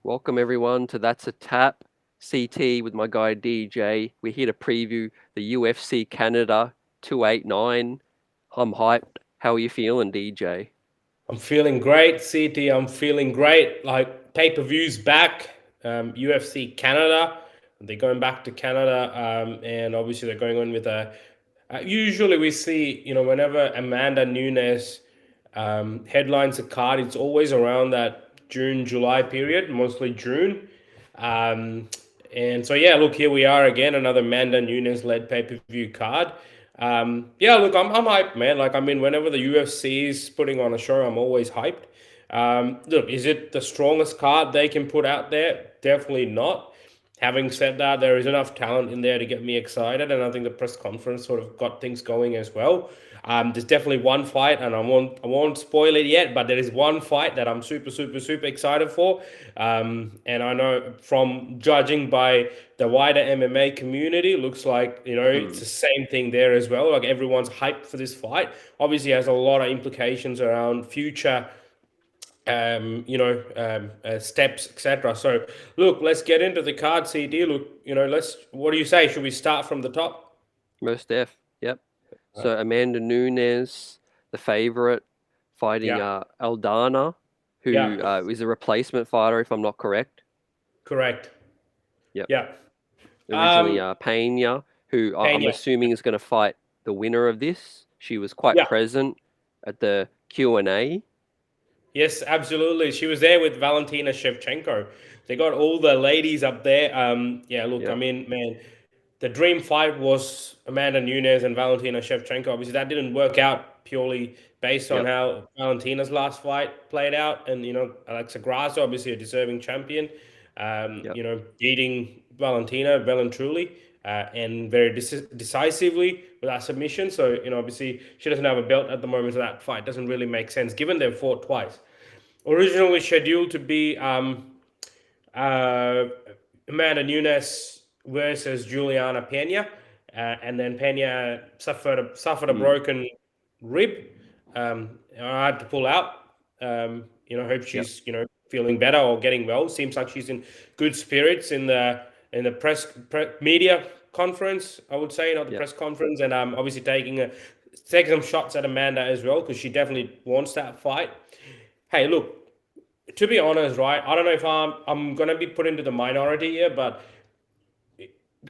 Welcome everyone to That's a Tap CT with my guy DJ. We're here to preview the UFC Canada 289. I'm hyped. How are you feeling, DJ? I'm feeling great, CT. I'm feeling great. Like pay-per-views back. UFC Canada. They're going back to Canada, and obviously they're going on with a. Usually we see, whenever Amanda Nunes headlines a card, it's always around that June, July period, mostly June. Um, and so yeah, look, here we are again, another Amanda Nunes led pay-per-view card. Yeah, look, I'm hyped, man. Like, I mean, whenever the UFC is putting on a show, I'm always hyped. Look, is it the strongest card they can put out there? Definitely not. Having said that, there is enough talent in there to get me excited, and I think the press conference sort of got things going as well. There's definitely one fight, and I won't spoil it yet, but there is one fight that I'm super, super, super excited for. And I know from judging by the wider MMA community, looks like it's Hmm. the same thing there as well. Like everyone's hyped for this fight. Obviously, has a lot of implications around future steps, etc. So, look, let's get into the card, CD. Look, let's. What do you say? Should we start from the top? Most def. Yep. Right. So Amanda Nunes, the favorite, fighting Yeah, Aldana, who yeah, is a replacement fighter, if I'm not correct. correct. Yep. Yeah. Originally Um, Pena, who I'm Pena. assuming is going to fight the winner of this. She was quite Yeah. present at the Q&A. Yes, absolutely. She was there with Valentina Shevchenko. They got all the ladies up there. Yeah, look, I Yep. mean, man, the dream fight was Amanda Nunes and Valentina Shevchenko. Obviously, that didn't work out purely based on Yep. how Valentina's last fight played out. And, Alexa Grasso, obviously a deserving champion, Yep. beating Valentina well and truly. And very decisively with that submission. So, obviously, she doesn't have a belt at the moment, so that fight doesn't really make sense given they've fought twice. Originally scheduled to be uh, Amanda Nunes versus Juliana Pena, and then Pena suffered a Mm. broken rib. I had to pull out. Hope Yep. she's feeling better or getting well. Seems like she's in good spirits in the media conference. I would say, not the Yep. press conference, and obviously taking some shots at Amanda as well because she definitely wants that fight. Hey, look, to be honest, right? I don't know if I'm gonna be put into the minority here, but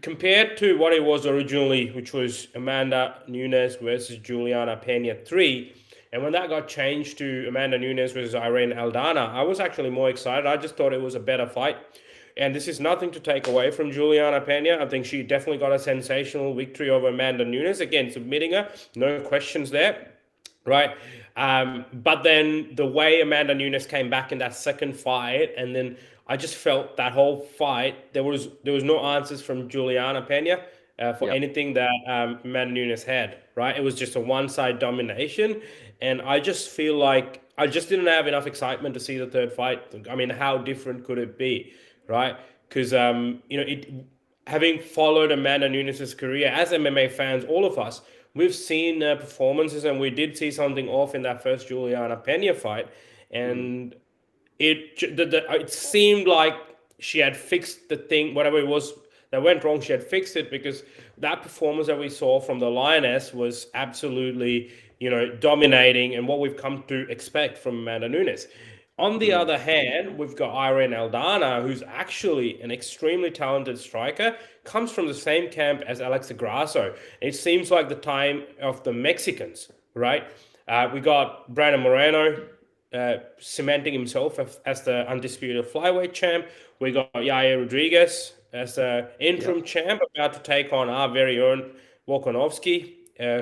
compared to what it was originally, which was Amanda Nunes versus Juliana Pena 3, and when that got changed to Amanda Nunes versus Irene Aldana, I was actually more excited. I just thought it was a better fight. And this is nothing to take away from Juliana Pena. I think she definitely got a sensational victory over Amanda Nunes, again, submitting her. No questions there, right? But then the way Amanda Nunes came back in that second fight, and then I just felt that whole fight there was no answers from Juliana Pena for Yep. anything that Amanda Nunes had. Right, it was just a one side domination, and I just feel like I just didn't have enough excitement to see the third fight. I mean, how different could it be, right? Because it having followed Amanda Nunes' career as MMA fans, all of us, we've seen performances, and we did see something off in that first Juliana Pena fight, Mm. and it seemed like she had fixed the thing, whatever it was that went wrong. She had fixed it because that performance that we saw from the Lioness was absolutely, dominating, and what we've come to expect from Amanda Nunes. On the Mm. other hand, we've got Irene Aldana, who's actually an extremely talented striker, comes from the same camp as Alexa Grasso. It seems like the time of the Mexicans, right? We got Brandon Moreno cementing himself as the undisputed flyweight champ. We got Yair Rodriguez as the Yep. interim champ, about to take on our very own Volkanovski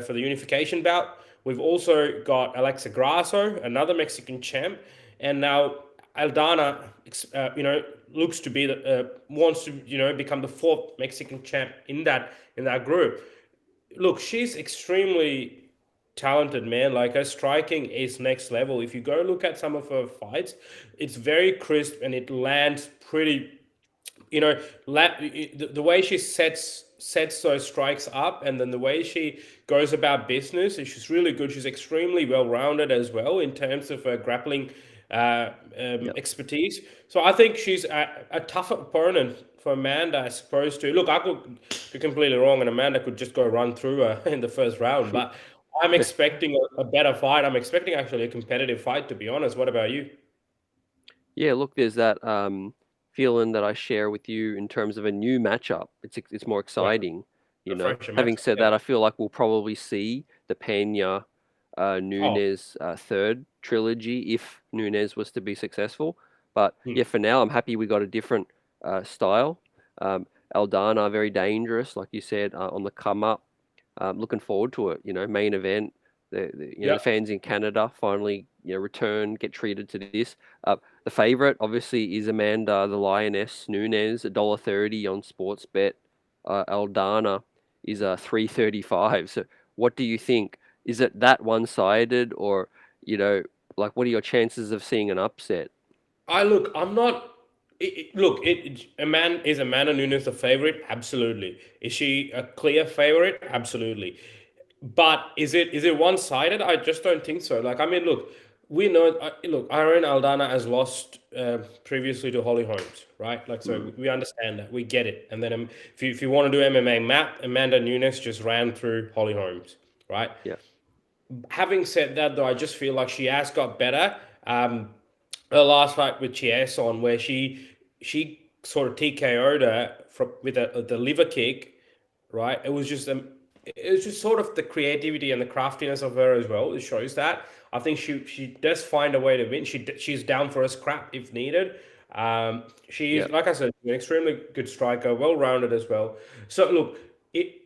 for the unification bout. We've also got Alexa Grasso, another Mexican champ, and now Aldana, looks to be wants to become the fourth Mexican champ in that group. Look, she's extremely talented, man. Like her striking is next level. If you go look at some of her fights, it's very crisp and it lands pretty. You know, the way she sets those strikes up, and then the way she goes about business, she's really good. She's extremely well rounded as well in terms of her grappling Yep. expertise. So I think she's a tough opponent for Amanda as opposed to look. I could be completely wrong, and Amanda could just go run through her in the first round. But I'm expecting a better fight. I'm expecting actually a competitive fight, to be honest. What about you? Yeah, look, there's that feeling that I share with you in terms of a new matchup. It's more Right, exciting, you a know. fresher Having matchup. said Yeah. that, I feel like we'll probably see the Pena Oh, Nunes third trilogy if Nunes was to be successful. But hmm. yeah, for now, I'm happy we got a different style. Um, Aldana, very dangerous, like you said, on the come up. Looking forward to it. You know, main event. The Yeah. fans in Canada finally return, get treated to this. The favorite obviously is Amanda, the Lioness Nunes, $1.30 on Sportsbet. Aldana is 3.35. So, what do you think? Is it that one-sided, or you know, like, what are your chances of seeing an upset? I look. I'm not. Look, a man is Amanda Nunes the favorite? Absolutely. Is she a clear favorite? Absolutely. But is it one sided? I just don't think so. Like I mean, look, we know. Look, Irene Aldana has lost previously to Holly Holmes, right? Like so, Mm, we understand that, we get it. And then if you want to do MMA map, Amanda Nunes just ran through Holly Holmes, right? yeah, Having said that, though, I just feel like she has got better. Her last fight with Chiasson, where she sort of TKO'd her with the liver kick, right? It was just sort of the creativity and the craftiness of her as well. It shows that. I think she does find a way to win. She's down for a scrap if needed. yeah, She's like I said, an extremely good striker, well rounded as well. So look, it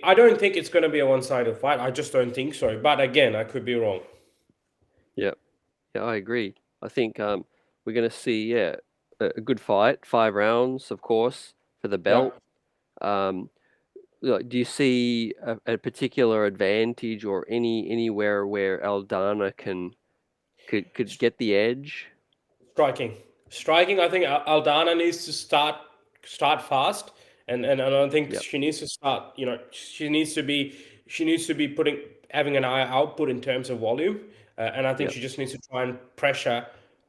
I don't think it's going to be a one-sided fight. I just don't think so. But again, I could be wrong. yeah, yeah. I agree. I think we're gonna see a good fight, 5 rounds, of course, for the Yeah. belt. Um, like, do you see a particular advantage or anywhere where Aldana could get the edge? Striking. I think Aldana needs to start fast, and I don't think Yep, she needs to start. She needs to be putting having an eye output in terms of volume, and I think yep, she just needs to try and pressure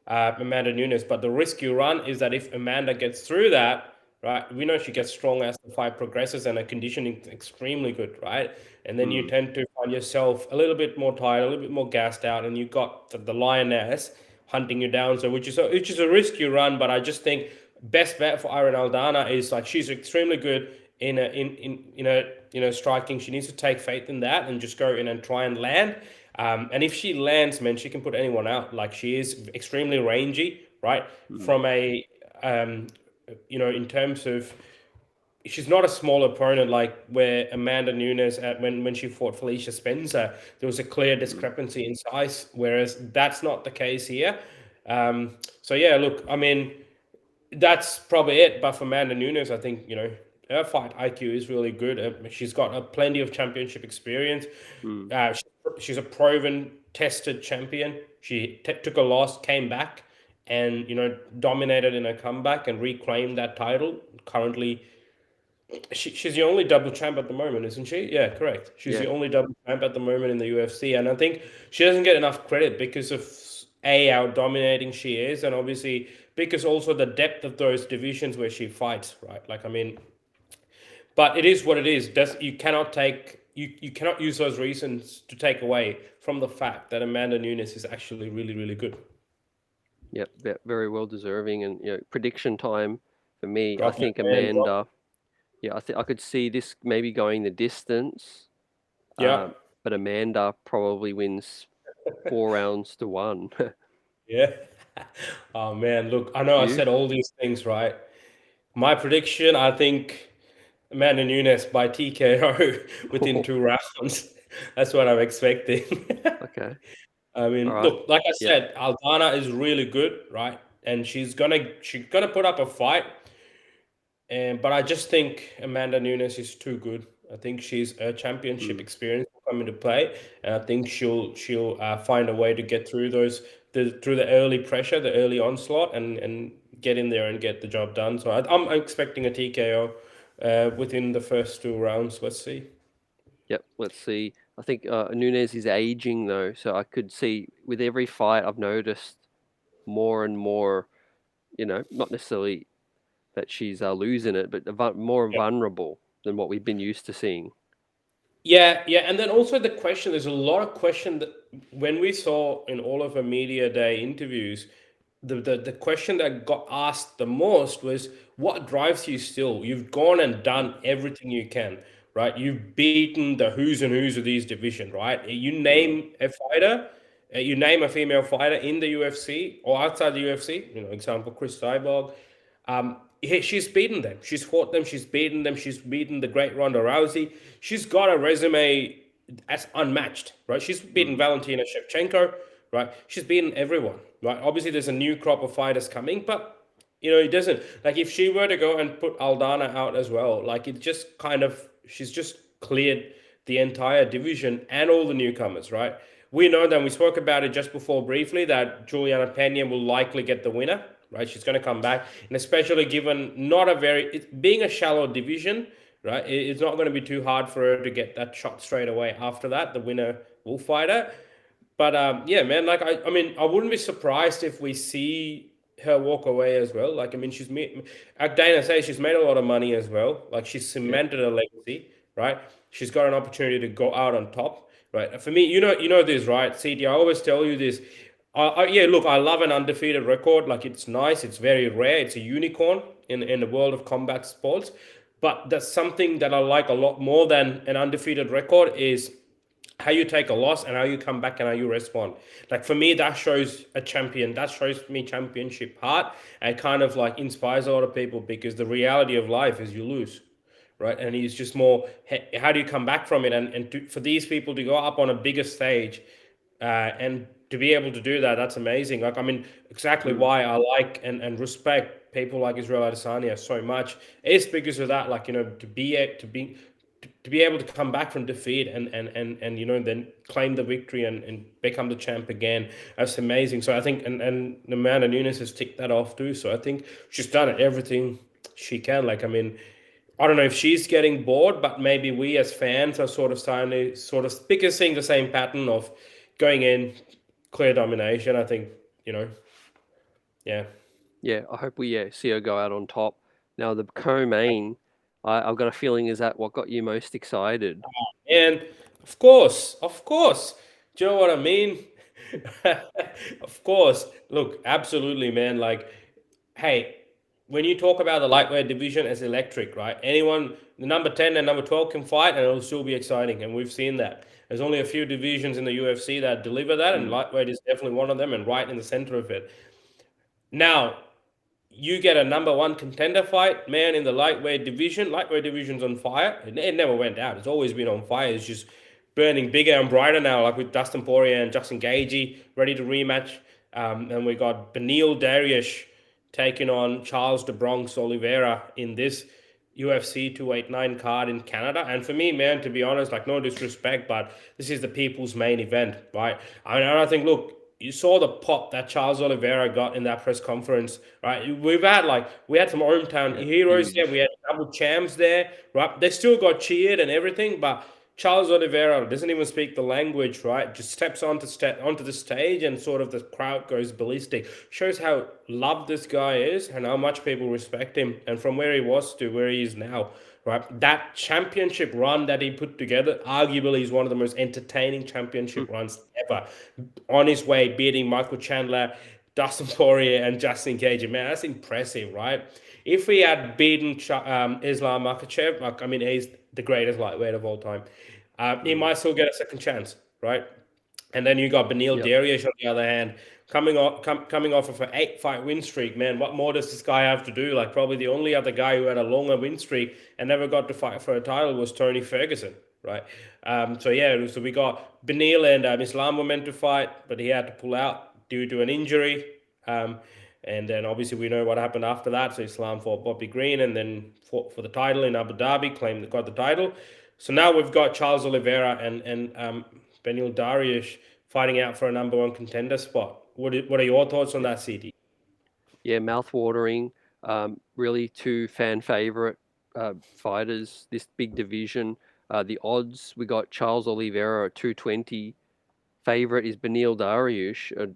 Amanda Nunes. But the risk you run is that if Amanda gets through that, right, we know she yep. gets strong as the fight progresses, and her conditioning is extremely good, right? And then you Mm, tend to find yourself a little bit more tired, a little bit more gassed out, and you got the lioness hunting you down. So which is a risk you run, but I just think best bet for Irene Aldana is like she's extremely good in striking. She needs to take faith in that and just go in and try and land. And if she lands, man, she can put anyone out. Like she is extremely rangy, right? mm. From a in terms of she's not a small opponent like where Amanda Nunes when she fought Felicia Spencer, there was a clear Mm. discrepancy in size, whereas that's not the case here. So yeah, look, I mean, that's probably it. But for Amanda Nunes, I think her fight IQ is really good. She's got plenty of championship experience. Mm. She's a proven, tested champion. She took a loss, came back, and dominated in a comeback and reclaimed that title. Currently, she's the only double champ at the moment, isn't she? Yeah, correct. She's the Yeah, only double champ at the moment in the UFC, and I think she doesn't get enough credit because of how dominating she is, and obviously because also the depth of those divisions where she fights, right? Like I mean, but it is what it is. You cannot use those reasons to take away from the fact that Amanda Nunes is actually really really good. yep, very well deserving. And prediction time for me, I Drop it, think man. Drop. Amanda. Yeah, I think I could see this maybe going the distance, Yeah, but Amanda probably wins 4 rounds to one. yeah. Oh man, look, I know I You? said all these things, right? My prediction, I think Amanda Nunes by TKO within 2 rounds. That's what I'm expecting. Okay. I All mean, right. look, like I Yeah. said, Aldana is really good, right? And she's gonna put up a fight. And but I just think Amanda Nunes is too good. I think she's a championship Mm. experience will come into play, and I think she'll find a way to get through through the early pressure, the early onslaught, and get in there and get the job done. So I'm expecting a TKO within the first 2 rounds. Let's see. Yep, let's see. I think Nunes is aging though, so I could see with every fight I've noticed more and more, not necessarily that she's losing it, but more vulnerable than what we've been used to seeing. Yeah, yeah, and then also the question. There's a lot of question that when we saw in all of her media day interviews, the question that got asked the most was, "What drives you still? You've gone and Mm, done everything you can, right? You've beaten the who's and who's of these division, right? You mm, name a fighter, you name a female fighter in the UFC or outside the UFC. Example Chris Cyborg. She's beaten them. She's fought them. She's beaten them. She's beaten the great Ronda Rousey. She's got a resume as unmatched, right? She's beaten mm, Valentina Shevchenko, right? She's beaten everyone, right? Obviously, there's a new crop of fighters coming, but it doesn't like if she were to go and put Aldana out as well, like it just kind of she's just cleared the entire division and all the newcomers, right? We know that we spoke about it just before briefly that Juliana Pena will likely get the winner, right? She's going to come back, and especially given not a being a shallow division, right? It's not going to be too hard for her to get that shot straight away. After that, the winner will fight her. But yeah, man, like I mean, I wouldn't be surprised if we see her walk away as well. Like, I mean, like Dana says, she's made a lot of money as well. Like, she's yep, cemented a legacy, right? She's got an opportunity to go out on top, right? For me, this, right? CD, I always tell you this. Yeah, look, I love an undefeated record. Like, it's nice. It's very rare. It's a unicorn in the world of combat sports. But that's something that I like a lot more than an undefeated record is how you take a loss and how you come back and how you respond. Like for me, that shows a champion. That shows me championship heart and kind of like inspires a lot of people because the reality of life is you lose, right? And it's just more how do you come back from it? For these people to go up on a bigger stage and to be able to do that, that's amazing. Like I mean, exactly mm, why I like and respect people like Israel Adesanya so much is because of that. Like to be able to come back from defeat and then claim the victory and become the champ again, that's amazing. So I think and Amanda Nunes has ticked that off too. So I think she's done everything she can. Like I mean, I don't know if she's getting bored, but maybe we as fans are sort of starting to sort of because seeing the same pattern of going in clear domination. I think you know, yeah. yeah. I hope we see her go out on top. Now the co-main, I've got a feeling is that what got you most excited? And of course, do you know what I mean? Of course, look, absolutely, man. Like, hey, when you talk about the lightweight division as electric, right? Anyone, the number 10 and number 12 can fight, and it'll still be exciting. And we've seen that. There's only a few divisions in the UFC that deliver that, and Mm, lightweight is definitely one of them, and right in the center of it. Now, you get a number one contender fight, man, in the lightweight division. Lightweight division's on fire. It never went out. It's always been on fire. It's just burning bigger and brighter now, like with Dustin Poirier and Justin Gagey ready to rematch. And we got Benil Dariush taking on Charles de Bronx Oliveira in this UFC 289 card in Canada. And for me, man, to be honest, like no disrespect, but this is the people's main event, right? I mean, I think, look, you saw the pop that Charles Oliveira got in that press conference, right? We had some hometown yeah, heroes there. We huge. had double champs there, right? They still got cheered and everything, but Charles Oliveira doesn't even speak the language, right? Just steps onto the stage and sort of the crowd goes ballistic. Shows how loved this guy is and how much people respect him, and from where he was to where he is now. Right, that championship run that he put together, arguably, is one of the most entertaining Mm, championship runs ever. On his way, beating Michael Chandler, Dustin Poirier, and Justin Gage. Man, that's impressive, right? If he had beaten Islam Makhachev, like, I mean, he's the greatest lightweight of all time. He mm, might still get a second chance, right? And then you got Benil yep. Dariush on the other hand, coming off of an 8 fight win streak. Man, what more does this guy have to do? Like probably the only other guy who had a longer win streak and never got to fight for a title was Tony Ferguson, right? So yeah, so we got Benil and Islam were meant to fight, but he had to pull out due to an injury. Um, and then obviously we know what happened after that. So Islam fought Bobby Green and then fought for the title in Abu Dhabi, claimed that got the title. So now we've got Charles Oliveira and Benil Dariush fighting out for a number one contender spot. What are your thoughts on that, CD? Yeah, mouth-watering. Really two fan favorite fighters, this big division. The odds, we got Charles Oliveira at 220. Favorite is Benil Dariush at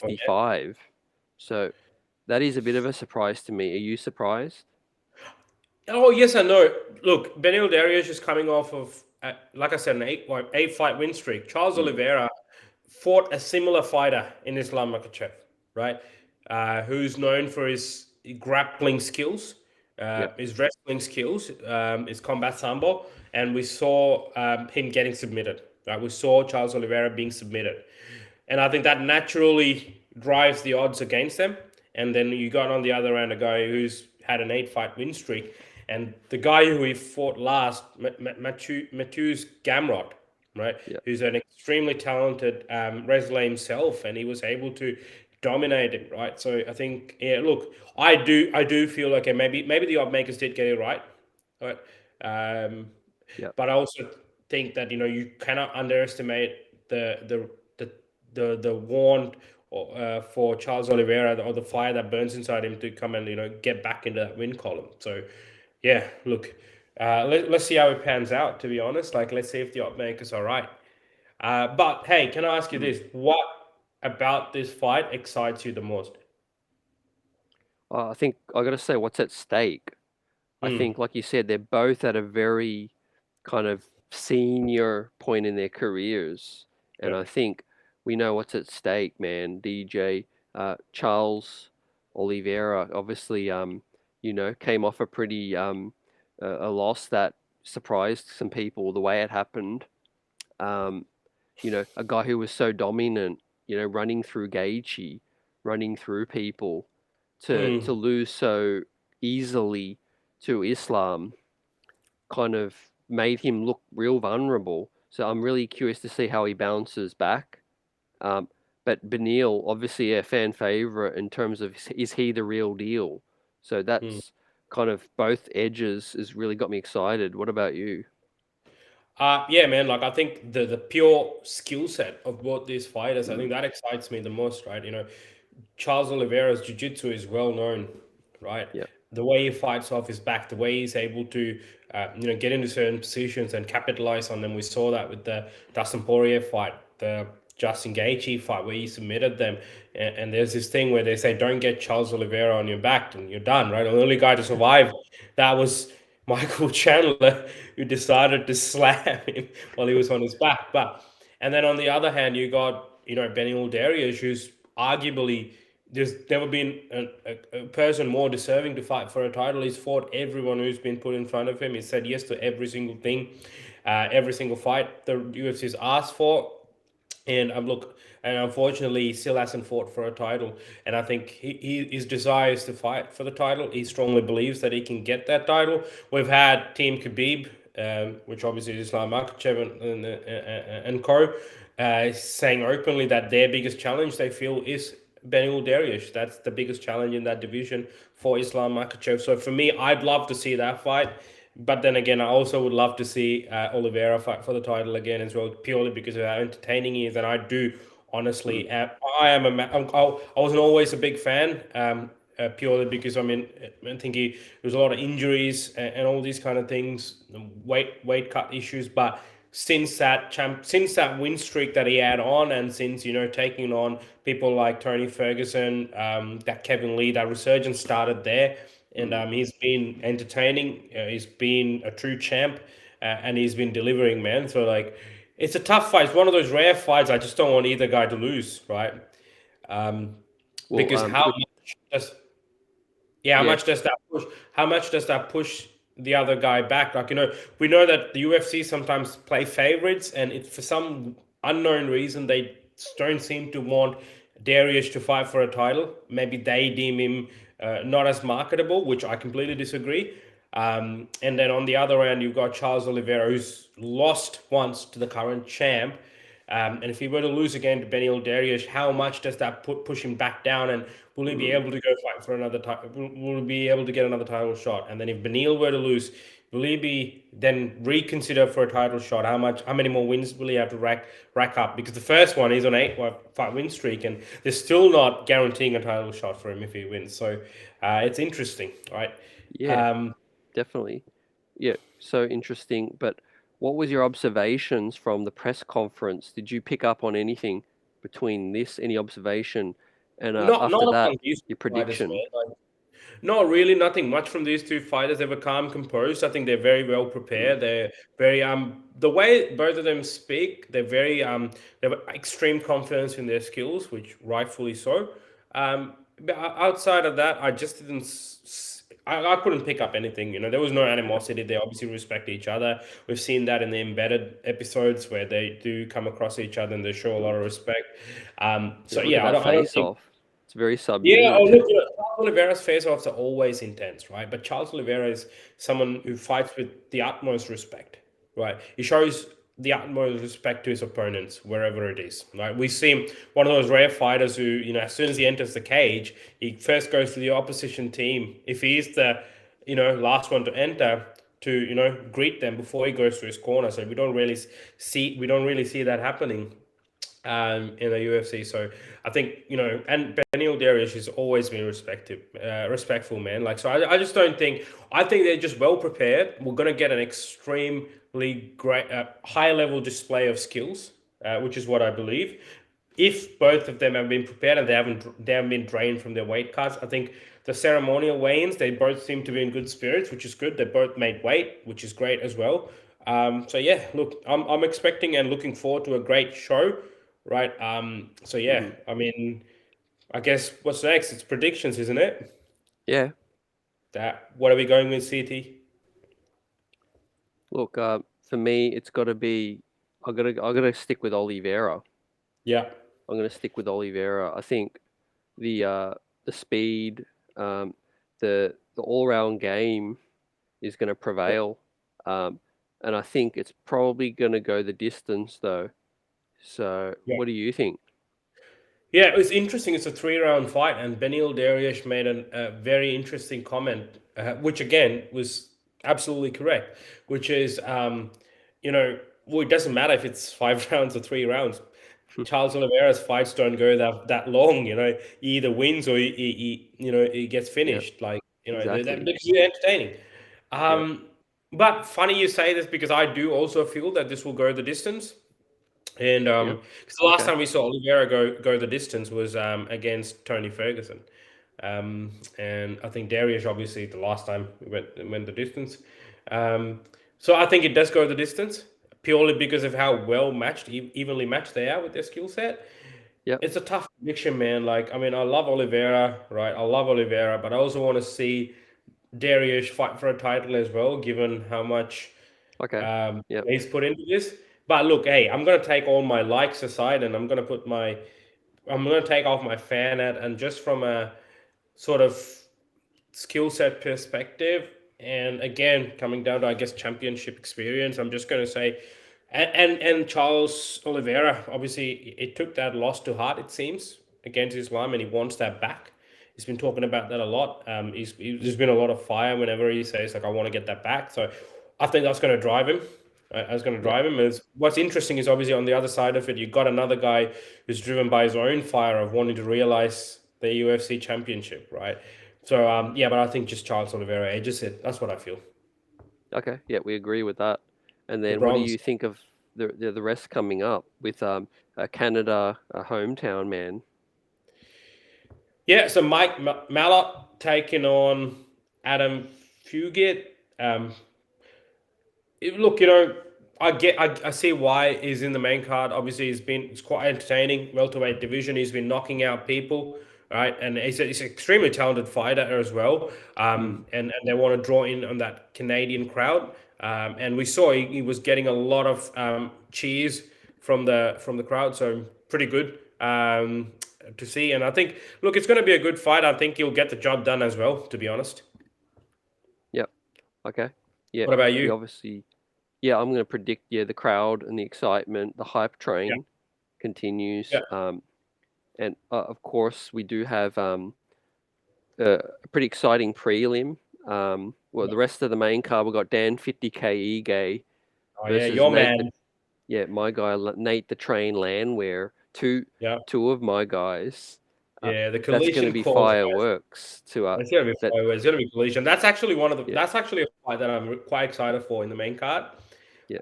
Oh, yeah. 165. So that is a bit of a surprise to me. Are you surprised? Oh, yes, I know. Look, Benil Darius is coming off of, like I said, an eight fight win streak. Charles Mm, Oliveira fought a similar fighter in Islam Makhachev, right? Who's known for his grappling skills, yep, his wrestling skills, his combat sambo, and we saw him getting submitted. Right? We saw Charles Oliveira being submitted, and I think that naturally drives the odds against them. And then you got on the other end a guy who's had an eight-fight win streak, and the guy who he fought last, Matthews Gamrot, right? yep. Who's an extremely talented wrestler himself, and he was able to dominate him, right? So I think, yeah, look, I do feel like maybe the odd makers did get it right? Um, Yep. but I also think that you cannot underestimate the want for Charles Oliveira, or the fire that burns inside him to come and get back into that win column. So yeah, look, let's see how it pans out. To be honest, like let's see if the odd makers are right. But hey, can I ask you Mm. this? What about this fight excites you the most? I think I got to say, what's at stake? I Hmm. think, like you said, they're both at a very kind of senior point in their careers, and Yeah. I think we know what's at stake, man. DJ Charles Oliveira, obviously, came off a pretty a loss that surprised some people the way it happened. Um, a guy who was so dominant, running through Gaethje, running through people, to Hmm. lose so easily to Islam kind of made him look real vulnerable. So I'm really curious to see how he bounces back. Um, but Benil, obviously a fan favorite in terms of is he the real deal? So Hmm. that's kind of both edges has really got me excited. What about you? Yeah, man. Like I think the pure skill set of both these fighters, I Mm, think that excites me the most, right? Charles Oliveira's jiu-jitsu is well known, right? yeah. The way he fights off his back, the way he's able to, get into certain positions and capitalize on them. We saw that with the Dustin Poirier fight, the Justin Gaethje fight, where he submitted them. And there's this thing where they say, "Don't get Charles Oliveira on your back, and you're done." Right? The only guy to survive that was Michael Chandler, who decided to slam him while he was on his back. But and then on the other hand, you got Benil Darius, who's arguably there's never been a person more deserving to fight for a title. He's fought everyone who's been put in front of him. He said yes to every single thing, every single fight the UFC's asked for. And and unfortunately, he still hasn't fought for a title. And I think his desire is to fight for the title. He strongly believes that he can get that title. We've had Team Khabib, which obviously is Islam Makhachev and co, saying openly that their biggest challenge they feel is Benil Dariush. That's the biggest challenge in that division for Islam Makhachev. So for me, I'd love to see that fight. But then again, I also would love to see Oliveira fight for the title again as well, purely because of how entertaining he is. And I do Mm, honestly, I am I wasn't always a big fan, purely because I think there was a lot of injuries and all these kind of things, weight cut issues. But since that win streak that he had on, and since taking on people like Tony Ferguson, that Kevin Lee, that resurgence started there, and mm. he's been entertaining. He's been a true champ, and he's been delivering, man. So like, it's a tough fight. It's one of those rare fights. I just don't want either guy to lose, right? Um, Well, because how with much does yeah, how yeah, much does that push? How much does that push the other guy back? Like, we know that the UFC sometimes play favorites, and it for some unknown reason they don't seem to want Darius to fight for a title. Maybe they deem him not as marketable, which I completely disagree. And then on the other end, you've got Charles Oliveira, who's lost once to the current champ. And if he were to lose again to Benil Darius, how much does that push him back down? And will he be mm, able to go fight for another title? Will he be able to get another title shot? And then if Benil were to lose, will he be then reconsider for a title shot? How many more wins will he have to rack up? Because the first one, he's on fight win streak, and they're still not guaranteeing a title shot for him if he wins. So it's interesting, right? yeah, Um, definitely. Yeah, so interesting. But what was your observations from the press conference? Did you pick up on anything between this, any observation, and Not after that, among these your fighters, prediction? man. Like, not really, nothing much from these two fighters. They were calm, composed. I think they're very well Mm, prepared. They're very the way both of them speak, they're very they have extreme confidence in their skills, which rightfully so. But outside of that, I just didn't. I couldn't pick up anything. There was no okay. animosity. They obviously respect each other. We've seen that in the embedded episodes where they do come across each other and they show a lot Mm. of respect. Yeah, So look at yeah, that I don't face think. off. It's very Yeah, oh subdued. look, Charles Oliveira's face-offs are always intense, right? But Charles Oliveira is someone who fights with the utmost respect, right? He shows the utmost respect to his opponents wherever it is, right? We see him one of those rare fighters who, as soon as he enters the cage, he first goes to the opposition team. If he's the, last one to enter, to greet them before he goes to his corner. So we don't really see that happening in the UFC. So I think and Benil Darius has always been respectful man. Like so, I just don't think. I think they're just well prepared. We're gonna get an extremely great, high level display of skills, which is what I believe. If both of them have been prepared and they haven't been drained from their weight cuts, I think the ceremonial weigh-ins they both seem to be in good spirits, which is good. They both made weight, which is great as well. So yeah, look, I'm expecting and looking forward to a great show, right? So yeah, Mhm. I mean, I guess what's next? It's predictions, isn't it? Yeah. That what are we going with, CT? Look, for me, it's got to be. I gotta stick with Oliveira. Yeah, I'm gonna stick with Oliveira. I think the uh, the speed, um, the all round game is gonna prevail, um, and I think it's probably gonna go the distance though. So, yeah. what do you think? Yeah, it's interesting. It's a three-round fight, and Benil Dariush made a very interesting comment, which again was absolutely correct. Which is, well, it doesn't matter if it's 5 rounds or 3 rounds. Charles Oliveira's fights don't go that long. He either wins or he gets Yeah, finished. Like that exactly. because they're entertaining. Yeah, But funny you say this because I do also feel that this will go the distance. And yeah. 'cause the last Okay. time we saw Oliveira go the distance was against Tony Ferguson, and I think Darius obviously the last time went the distance. Um, so I think it does go the distance purely because of how well matched, evenly matched they are with their skill set. Yep. It's a tough prediction, man. Like I mean, I love Oliveira, right? I love Oliveira, but I also want to see Darius fight for a title as well, given how much Okay. Yep. he's put into this. But look, hey, I'm gonna take all my likes aside, and I'm gonna take off my fan hat, and just from a sort of skill set perspective, and again coming down to I guess championship experience, I'm just gonna say, and Charles Oliveira, obviously, it took that loss to heart. It seems against Islam, and he wants that back. He's been talking about that a lot. There's been a lot of fire whenever he says like, "I want to get that back." So I think that's going to drive him. That's going to Yep. drive him. What's interesting is obviously on the other side of it, you've got another guy who's driven by his own fire of wanting to realize the UFC championship, right? So yeah, but I think just Charles Oliveira edges it. That's what I feel. Okay. Yeah, we agree with that. And The then, what do bronze. you think of the rest coming up with Canada, a hometown man? Yeah, so Mike Mallott taking on Adam Fugit. Um, Look, I see why he's in the main card. Obviously, it's quite entertaining. Welterweight division, he's been knocking out people, right? And he's an extremely talented fighter as well. Mm. And they want to draw in on that Canadian crowd. And we saw he was getting a lot of cheers from the crowd, so pretty good to see. And I think, look, it's going to be a good fight. I think he'll get the job done as well. To be honest, Yep. Okay. Yeah. what about We you? obviously. Yeah, I'm going to predict. Yeah, the crowd and the excitement, the hype Yeah, train continues. yeah, And of course, we do have a pretty exciting prelim. Well, yeah. the rest of the main card, we got Dan 50K Ige Oh yeah, versus your Nate the man. yeah my guy Nate the Train Landwehr. Two Yeah. two of my guys. Yeah, the That's going to collision be clause, guys. fireworks to It's gonna be that. fireworks. It's gonna be collision. That's actually one of the. Yeah, That's actually a fight that I'm quite excited for in the main card. yeah.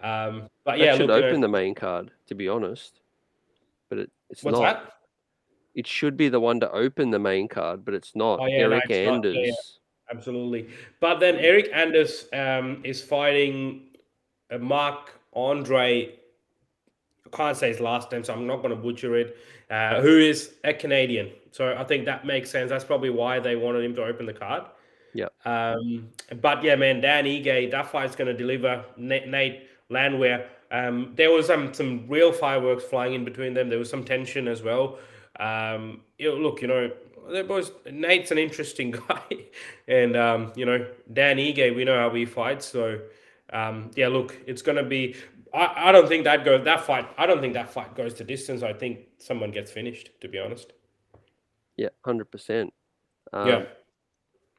But That yeah, should look, open the main card, to be honest, but it's what's not. that? It should be the one to open the main card, but it's not. Oh yeah, no, Eric it's not. Yeah, Anders. yeah, absolutely. But then Eric Anders is fighting Mark Andre. I can't say his last name, so I'm not going to butcher it. Who is a Canadian? So I think that makes sense. That's probably why they wanted him to open the card. Yep. But yeah, man, Dan Ige, that fight's going to deliver. Nate Landwehr. There was some real fireworks flying in between them. There was some tension as well. Look, Nate's an interesting guy, and Dan Ige, we know how he fights. So yeah, look, it's going to be. I don't think that goes that fight. I don't think that fight goes to distance. I think someone gets finished. To be honest. Yeah, 100%. Yeah.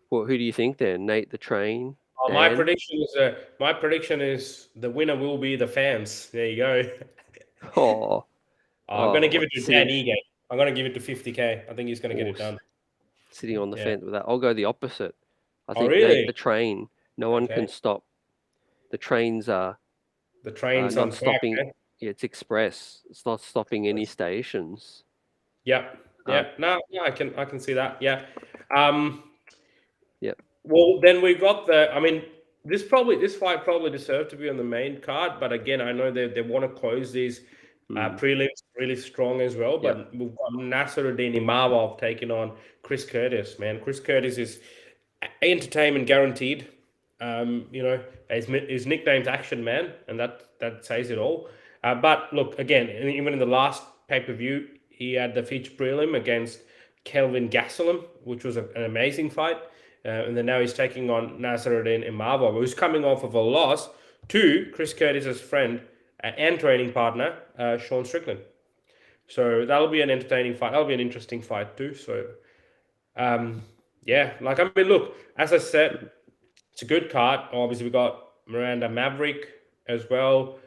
Well, who do you think then? Nate the Train, My Dan? prediction is the winner will be the fans. There you go. Oh, I'm gonna give what it to Dan Ige. I'm gonna give it to 50K. I think he's gonna get oh, it done. sitting on the Yeah. fence with that. I'll go the opposite. I Oh think Nate really? the Train. No one Okay. can stop. The trains are The train's on not track. stopping. Eh? Yeah, it's express. It's not stopping any stations. Yeah. Um, Yeah. No, no, I can see that. Yeah. Um. yeah. Well, then we got the. I mean, this fight probably deserved to be on the main card, but again, I know they want to close these Mm, prelims really strong as well. yep. But we've got Nasruddin Imavov taking on Chris Curtis. Man, Chris Curtis is entertainment guaranteed. His nickname's Action Man, and that says it all. But look, again, even in the last pay per view, he had the feature prelim against Kelvin Gastelum, which was an amazing fight. And then now he's taking on Nasruddin Imavov, who's coming off of a loss to Chris Curtis's friend and training partner, Sean Strickland. So that'll be an entertaining fight. That'll be an interesting fight too. So yeah, like I mean, look, as I said, Mm. it's a good card. Obviously, we got Miranda Maverick as well.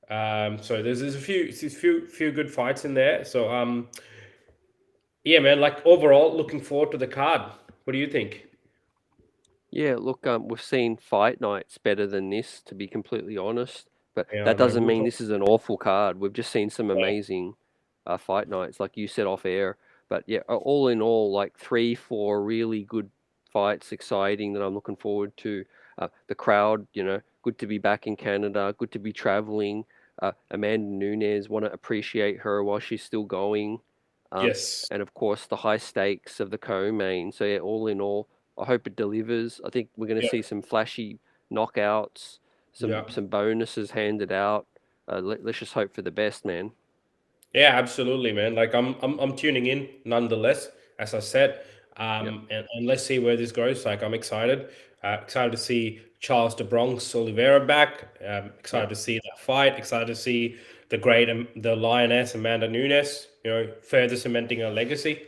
So there's a few good fights in there. So yeah, man. Like overall, looking forward to the card. What do you think? Yeah, look, we've seen fight nights better than this, to be completely honest. But Yeah, I that know. doesn't mean this is an awful card. We've just seen some amazing fight nights, like you said off air. But yeah, all in all, like 3, 4 really good fights, exciting that I'm looking forward to. The crowd, good to be back in Canada, good to be traveling. Amanda Nunes, want to appreciate her while she's still going. Um, Yes. and of course, the high stakes of the co-main. So yeah, all in all, I hope it delivers. I think we're going to Yeah. see some flashy knockouts, some Yeah. some bonuses handed out. Let's just hope for the best, man. Yeah, absolutely, man. Like I'm tuning in nonetheless, as I said. Yep, And let's see where this goes. Like I'm excited. Excited to see Charles de Bronx Oliveira back. Excited yep, to see that fight. Excited to see the lioness Amanda Nunes. Further cementing her legacy.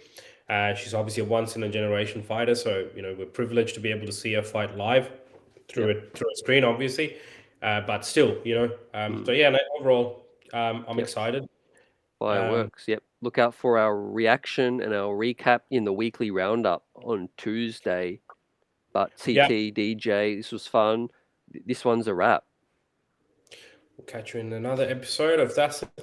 She's obviously a once in a generation fighter, so we're privileged to be able to see her fight live yep, through a screen, obviously. But still, mm, so yeah, no, overall, I'm yep. excited. Um, Fireworks. Yep. Look out for our reaction and our recap in the weekly roundup on Tuesday. But yeah, CT DJ, this was fun. This one's a wrap. we'll catch you in another episode of That's the